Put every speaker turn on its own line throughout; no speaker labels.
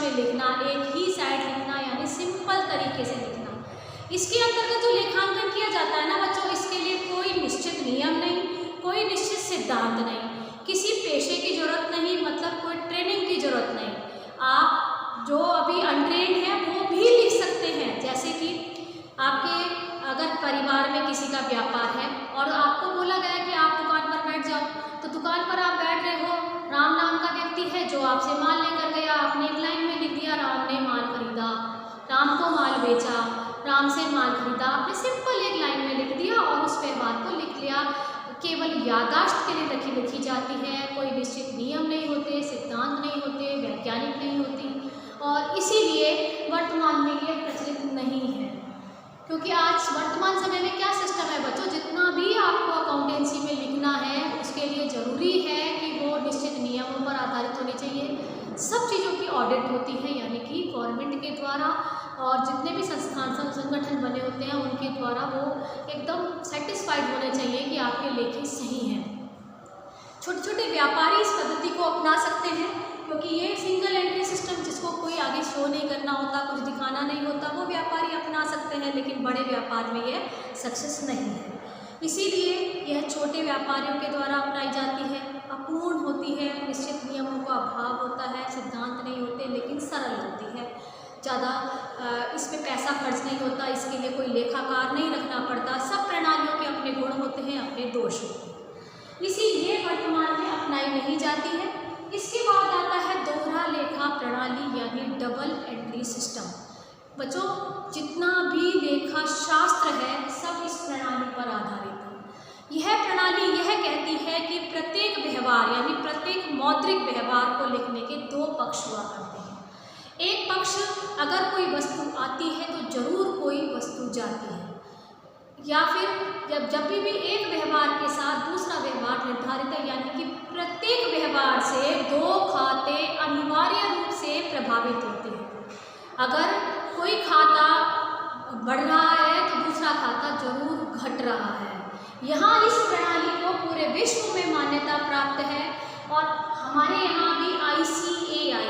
में लिखना, एक ही साइड लिखना, यानी सिंपल तरीके से लिखना। इसके अंतर्गत जो लेखांकन किया जाता है ना बच्चों, इसके लिए कोई निश्चित नियम नहीं, कोई निश्चित सिद्धांत नहीं, किसी पेशे की जरूरत नहीं, मतलब कोई ट्रेनिंग की जरूरत नहीं। आप जो अभी अनट्रेन्ड हैं वो भी लिख सकते हैं। जैसे कि आपके अगर परिवार में किसी का व्यापार है और आपको बोला गया कि आप दुकान पर बैठ जाओ, तो दुकान पर आप बैठ रहे हो, राम नाम का व्यक्ति है जो आपसे माल लेकर गया, आपने एक लाइन में लिख दिया राम ने माल खरीदा, राम को माल बेचा, राम से माल खरीदा, आपने सिंपल एक लाइन में लिख दिया और उस व्यवहार को लिख लिया। केवल याददाश्त के लिए लिखी जाती है, कोई निश्चित नियम नहीं होते, सिद्धांत नहीं होते, वैज्ञानिक नहीं होती, और इसीलिए वर्तमान में ये प्रचलित नहीं है। क्योंकि आज वर्तमान समय में क्या सिस्टम है बच्चों, जितना भी आपको अकाउंटेंसी में लिखना है उसके लिए ज़रूरी है कि वो निश्चित नियमों पर आधारित होनी चाहिए। सब चीज़ों की ऑडिट होती है, यानी कि गवर्नमेंट के द्वारा, और जितने भी संस्थान संगठन बने होते हैं उनके द्वारा वो एकदम सेटिस्फाइड होने चाहिए कि आपके लेखे सही हैं। छोटे छोटे व्यापारी इस पद्धति को अपना सकते हैं, क्योंकि ये सिंगल एंट्री सिस्टम जिसको कोई आगे शो नहीं करना होता, कुछ दिखाना नहीं होता, वो व्यापारी अपना सकते हैं, लेकिन बड़े व्यापार में ये सक्सेस नहीं है। इसीलिए यह छोटे व्यापारियों के द्वारा अपनाई जाती है, अपूर्ण होती है, निश्चित नियमों का अभाव होता है, सिद्धांत नहीं होते, लेकिन सरल होती है, ज़्यादा इसमें पैसा खर्च नहीं होता, इसके लिए कोई लेखाकार नहीं रखना पड़ता। सब प्रणालियों के अपने गुण होते हैं, अपने दोष होते हैं, इसीलिए वर्तमान में अपनाई नहीं जाती है। इसके बाद आता है दोहरा लेखा प्रणाली, यानी डबल एंट्री सिस्टम। बच्चों, जितना भी लेखा शास्त्र है सब इस प्रणाली पर आधारित है। यह प्रणाली यह कहती है कि प्रत्येक व्यवहार, यानी प्रत्येक मौद्रिक व्यवहार को लिखने के दो पक्ष हुआ करते हैं। एक पक्ष, अगर कोई वस्तु आती है तो जरूर कोई वस्तु जाती है, या फिर जब भी एक व्यवहार के साथ दूसरा व्यवहार निर्धारित है, यानी कि प्रत्येक व्यवहार से दो खाते अनिवार्य रूप से प्रभावित होते हैं। अगर कोई खाता बढ़ रहा है तो दूसरा खाता जरूर घट रहा है। यहाँ इस प्रणाली को पूरे विश्व में मान्यता प्राप्त है, और हमारे यहाँ भी ICAI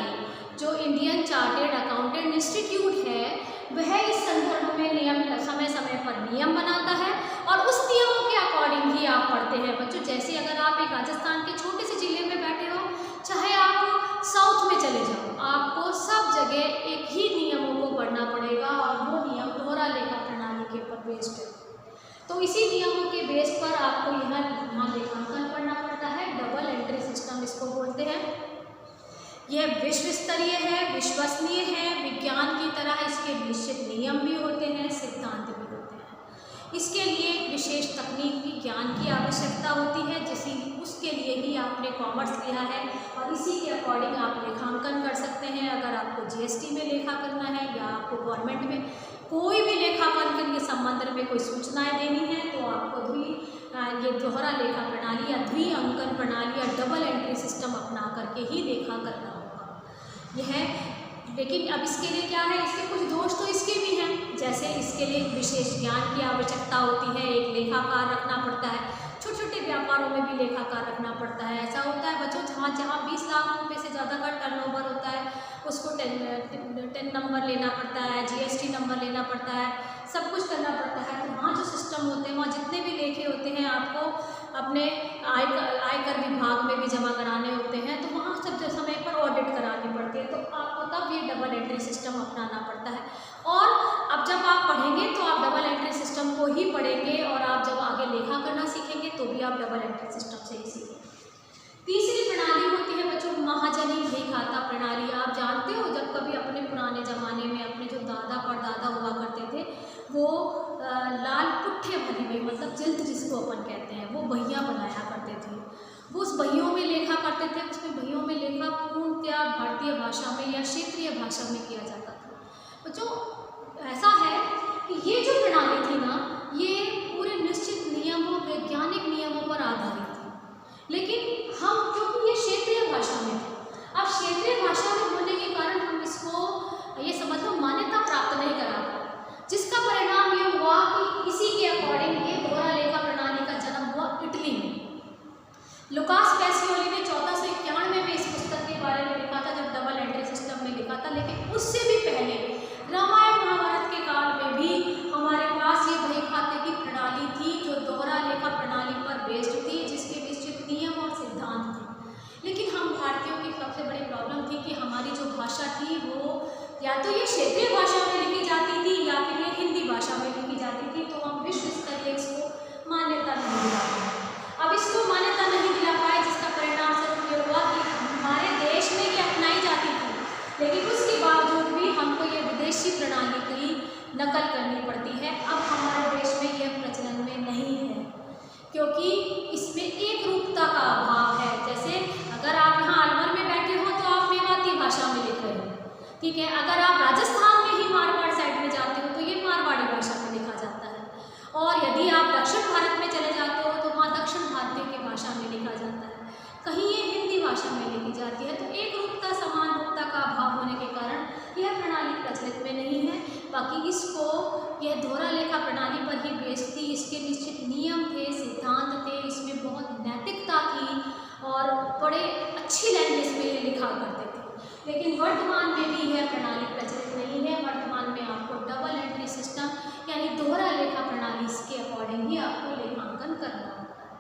जो इंडियन चार्टेड अकाउंटेंट इंस्टीट्यूट है, वह इस संदर्भ में नियम समय समय पर नियम बनाता है, और उस नियमों के अकॉर्डिंग ही आप पढ़ते हैं बच्चों। जैसे अगर आप एक राजस्थान के छोटे से जिले में बैठे हो, चाहे आप साउथ में चले जाओ, आपको सब जगह एक ही नियमों को पढ़ना पड़ेगा, और वो नियम दोहरा लेखा प्रणाली के ऊपर बेस्ड है। तो इसी नियमों के बेस पर आपको यहाँ लेखांकन पढ़ना पड़ता है। डबल एंट्री सिस्टम इसको बोलते हैं। यह विश्व स्तरीय है, विश्वसनीय है, विज्ञान की तरह इसके निश्चित नियम भी होते हैं, सिद्धांत भी होते हैं। इसके लिए एक विशेष तकनीकी ज्ञान की आवश्यकता होती है, उसके लिए ही आपने कॉमर्स लिया है, और इसी के अकॉर्डिंग आप लेखांकन कर सकते हैं। अगर आपको GST में लेखा करना है, या आपको गवर्नमेंट में कोई भी लेखांकन के संबंध में कोई सूचनाएं देनी है, तो आपको ये दोहरा लेखा प्रणाली या द्विअंकन प्रणाली या डबल एंट्री सिस्टम अपना करके ही लेखा करना होगा। यह लेकिन अब इसके लिए क्या है, इसके कुछ दोष तो इसके भी हैं। जैसे इसके लिए विशेष ज्ञान की आवश्यकता होती है, एक लेखाकार रखना पड़ता है। छोटे छोटे व्यापारों में भी लेखाकार रखना पड़ता है। ऐसा होता है बच्चों, जहाँ 20 लाख रुपये से ज़्यादा का टर्नओवर होता है, उसको 10 नंबर लेना पड़ता है, GST नंबर लेना पड़ता है, सब कुछ करना पड़ता है। तो वहाँ जो सिस्टम होते हैं, वहाँ जितने भी लेखे होते हैं, आपको अपने आयकर विभाग में भी जमा कराने होते हैं, तो वहाँ सब समय पर ऑडिट करानी पड़ती है। तो आपको तब ये डबल एंट्री सिस्टम अपनाना पड़ता है। और अब जब आप पढ़ेंगे तो आप डबल एंट्री सिस्टम को ही पढ़ेंगे, और आप जब आगे लेखा करना सीखेंगे तो भी आप डबल एंट्री सिस्टम से ही सीखेंगे। तीसरी प्रणाली होती है बच्चों महाजनी बही खाता प्रणाली। आप जानते हो, जब कभी अपने पुराने ज़माने में अपने जो दादा परदादा हुआ करते थे, वो लाल पुट्ठे भरी बही, मतलब जिल्द जिसको अपन कहते हैं, वो बहियाँ बनाया करते थे। वो उस बहियों में लेखा करते थे। उसमें बहियों में लेखा पूर्णतया भारतीय भाषा में या क्षेत्रीय भाषा में किया जाता था। बच्चों, ऐसा है कि ये जो प्रणाली थी ना, ये पूरे निश्चित नियमों, वैज्ञानिक नियमों पर आधारित थी। लेकिन हम, क्योंकि ये क्षेत्रीय भाषा में थे, अब क्षेत्रीय भाषा में होने के कारण हम इसको ये समझ लो मान्यता प्राप्त नहीं करा पाए, जिसका परिणाम ये हुआ कि इसी के अकॉर्डिंग ये दोहरा लेखा प्रणाली का जन्म हुआ इटली में। लुकास पेसियोली ने 14 तो ये क्षेत्रीय भाषा में लिखी जाती थी या फिर ये हिंदी भाषा में लिखी जाती थी, तो हम विश्व स्तरीय इसको मान्यता नहीं दिला पाए। अब इसको मान्यता नहीं दिला पाए, जिसका परिणाम स्वरूप ये हुआ कि हमारे देश में ये अपनाई जाती थी, लेकिन उसके बावजूद भी हमको ये विदेशी प्रणाली की नकल करनी पड़ती है। अब हमारे देश में यह प्रचलन में नहीं है, क्योंकि इसमें एक रूपता का अभाव है। जैसे अगर आप यहाँ अलवर में बैठे हो तो आप मेवाती भाषा में लिख रहे हो, ठीक है। अगर आप राजस्थान में ही मारवाड़ साइड में जाते हो तो ये मारवाड़ी भाषा में लिखा जाता है, और यदि आप दक्षिण भारत में चले जाते हो तो वहाँ दक्षिण भारतीय की भाषा में लिखा जाता है, कहीं ये हिंदी भाषा में लिखी जाती है। तो एक रूपता समान रूपता का अभाव होने के कारण यह प्रणाली प्रचलित में नहीं है। बाकी इसको यह दोहरा लेखा प्रणाली पर ही बेस्ड थी, इसके निश्चित नियम थे, सिद्धांत थे, इसमें बहुत नैतिकता थी और बड़े अच्छी लैंग्वेज में ये लिखा करते थे। लेकिन वर्तमान में भी यह प्रणाली प्रचलित नहीं है। वर्तमान में आपको डबल एंट्री सिस्टम यानी दोहरा लेखा प्रणाली इसके अकॉर्डिंग ही आपको लेखांकन करना होता है,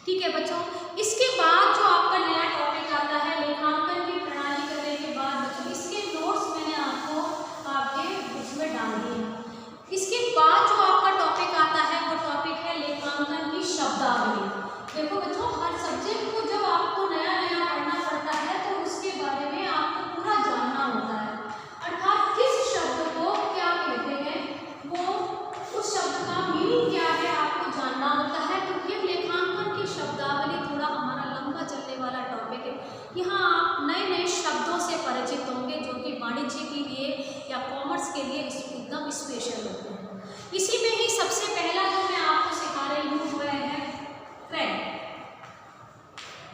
ठीक है बच्चों। इसके बाद जो आपका नया टॉपिक आता है लेखांकन की प्रणाली करने के बाद बच्चों, इसके नोट्स मैंने आपके बुक्स में डाल दिए हैं। इसके बाद जो आपका टॉपिक आता है वो टॉपिक है लेखांकन की शब्दावली। देखो बच्चों, हर सब्जेक्ट को जब आपको नया नया पढ़ना पड़ता है तो उसके बारे में आपको पूरा जानना होता है, अर्थात किस शब्द को क्या कहते हैं, वो उस शब्द का मीनिंग क्या है आपको जानना होता है। तो ये लेखांकन की शब्दावली थोड़ा हमारा लंबा चलने वाला टॉपिक है। यहाँ आप नए नए शब्दों से परिचित होंगे जो कि वाणिज्य के लिए या कॉमर्स के लिए एकदम स्पेशल होते हैं। इसी में ही सबसे पहला जो मैं आपको सिखा रही हूँ वह है क्रय,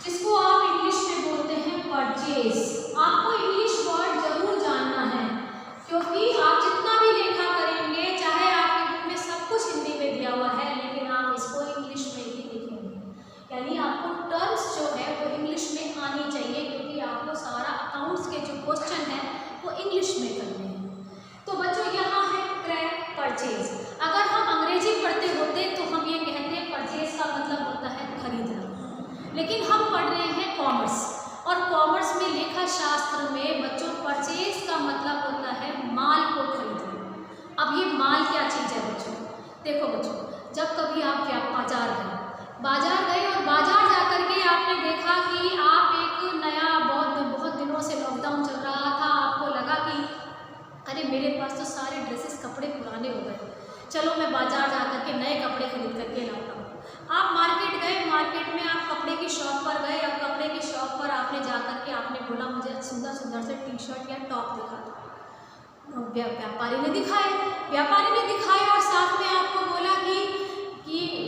जिसको आप इंग्लिश में बोलते हैं परचेज। आपको इंग्लिश वर्ड जरूर जानना है, क्योंकि आप जितना भी लेखा करेंगे, चाहे आपके बुक में सब कुछ हिंदी में दिया हुआ है, लेकिन आप इसको इंग्लिश में ही लिखेंगे। यानी आपको टर्म्स जो है वो इंग्लिश में आनी चाहिए, क्योंकि आपको सारा अकाउंट्स के जो क्वेश्चन है वो इंग्लिश में करने हैं। तो बच्चों यहाँ है क्रय, परचेज। अगर हम अंग्रेजी पढ़ते होते तो हम ये कहते हैं परचेज का मतलब होता है खरीदना, लेकिन हम पढ़ रहे हैं कॉमर्स, और कॉमर्स में लेखा शास्त्र में बच्चों परचेज का मतलब होता है माल को खरीदना। अब ये माल क्या चीज़ है बच्चों? देखो बच्चों, जब कभी आप बाजार गए और बाजार जा कर के आपने देखा कि आप एक नया बहुत दिनों से लॉकडाउन चल रहा था, आपको लगा कि अरे मेरे पास तो सारे ड्रेसेस कपड़े पुराने हो गए, चलो मैं बाजार जा कर के नए कपड़े खरीद करके लाता हूँ। आप मार्केट गए, मार्केट में आप कपड़े की शॉप पर गए, अब कपड़े की शॉप पर आपने जा कर के आपने बोला मुझे सुंदर सुंदर से टी शर्ट या टॉप दिखा दो। व्यापारी ने दिखाए और साथ में आपको बोला कि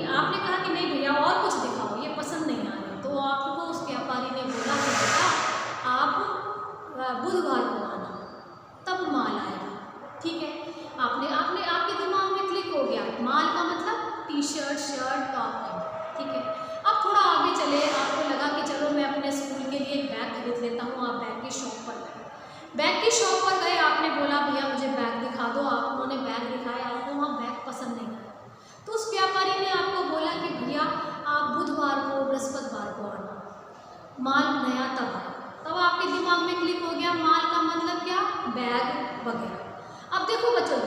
आपने कहा कि नहीं भैया और कुछ दिखाओ, ये पसंद नहीं आ रहा। तो आपको उस व्यापारी ने बोला कि बेटा आप बुधवार को आना, तब माल आएगा, ठीक है। आपके दिमाग में क्लिक हो गया, माल का मतलब टी शर्ट, शर्ट, टॉप, ठीक है। अब थोड़ा आगे चले, आपको लगा कि चलो मैं अपने स्कूल के लिए एक बैग खरीद लेता हूँ। आप बैग की शॉप पर गए, आपने बोला भैया मुझे बैग दिखा दो। उन्होंने बैग दिखाया, आपको वहाँ बैग पसंद नहीं आया, तो उस व्यापारी ने आपको बोला कि भैया आप बुधवार को, बृहस्पतिवार को आना, माल नया तब आएगा। तब आपके दिमाग में क्लिक हो गया, माल का मतलब क्या, बैग वगैरह। अब देखो बच्चों,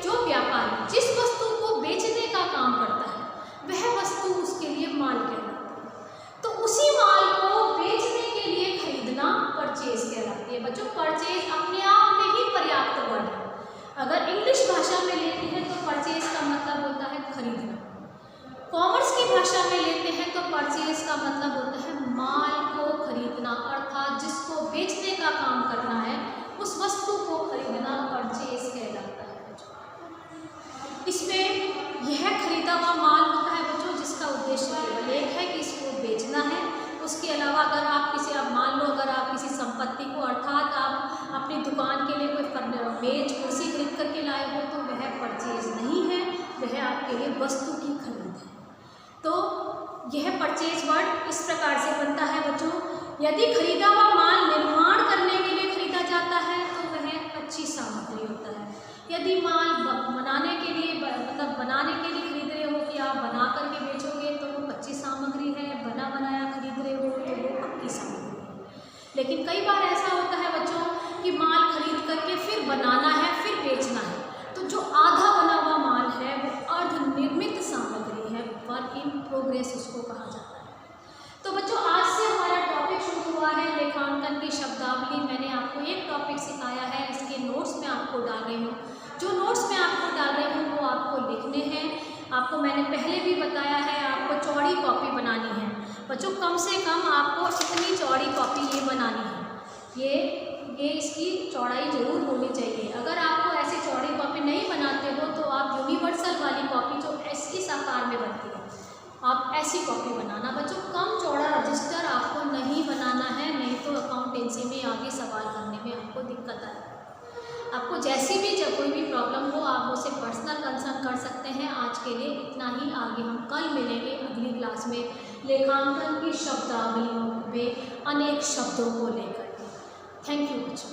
जो व्यापारी जिस वस्तु को बेचने का काम करता है वह वस्तु उसके लिए माल कहलाती है। तो उसी माल को बेचने के लिए खरीदना परचेज कहलाती है। बच्चों, परचेज अपने आप में ही पर्याप्त वर्ड है। अगर इंग्लिश भाषा में लेते हैं तो परचेज का मतलब होता है खरीदना, कॉमर्स की भाषा में लेते हैं तो परचेज का मतलब होता है माल को खरीदना, अर्थात जिसको बेचने का काम करना है उस वस्तु को खरीदना परचेज कहलाता है। इसमें यह खरीदा हुआ माल होता है बच्चों, जिसका उद्देश्य केवल एक है कि इसको बेचना है। उसके अलावा अगर आप मान लो अगर आप किसी संपत्ति को, अर्थात आप अपनी दुकान के लिए कोई मेज कुर्सी खरीद करके लाए हो, तो वह परचेज नहीं है, वह आपके लिए वस्तु की खरीद है। तो यह परचेज वर्ड इस प्रकार से बनता है बच्चों। यदि खरीदा हुआ माल निर्माण करने के लिए खरीदा जाता है तो वह कच्ची सामग्री होता है। यदि माल बनाने के लिए खरीद रहे हो कि आप बना करके बेचोगे तो वो कच्ची सामग्री है, बनाया खरीद रहे हो तो वो पक्की सामग्री है। लेकिन कई बार ऐसा होता है बच्चों कि माल खरीद करके फिर बनाना है, फिर बेचना है। तो जो आधा बना हुआ माल है वो अर्धनिर्मित सामग्री है, वर्क इन प्रोग्रेस उसको कहा जाता है। तो बच्चों आज से हमारा टॉपिक शुरू हुआ है लेखांकन की शब्दावली। मैंने आपको एक टॉपिक सिखाया है, इसके नोट्स मैं आपको डाल रही हूँ। जो नोट्स मैं आपको डाल रही हूँ वो आपको लिखने हैं। आपको मैंने पहले भी बताया है, आपको चौड़ी कॉपी बनानी है बच्चों, कम से कम आपको इतनी चौड़ी कॉपी ये बनानी है। ये इसकी चौड़ाई ज़रूर होनी चाहिए। अगर आपको ऐसी चौड़ी कॉपी नहीं बनाते हो तो आप यूनिवर्सल वाली कॉपी जो इस आकार में बनती है, आप ऐसी कॉपी बनाना बच्चों। कम चौड़ा रजिस्टर आपको नहीं बनाना है, नहीं तो अकाउंटेंसी में आगे सवाल करने में आपको दिक्कत आए। आपको जैसी भी जब कोई भी प्रॉब्लम हो आप मुझसे पर्सनल कंसर्न कर सकते हैं। आज के लिए इतना ही, आगे हम कल मिलेंगे अगली क्लास में लेखांकन की शब्दावलियों में अनेक शब्दों को लेकर। थैंक यू बच्चों।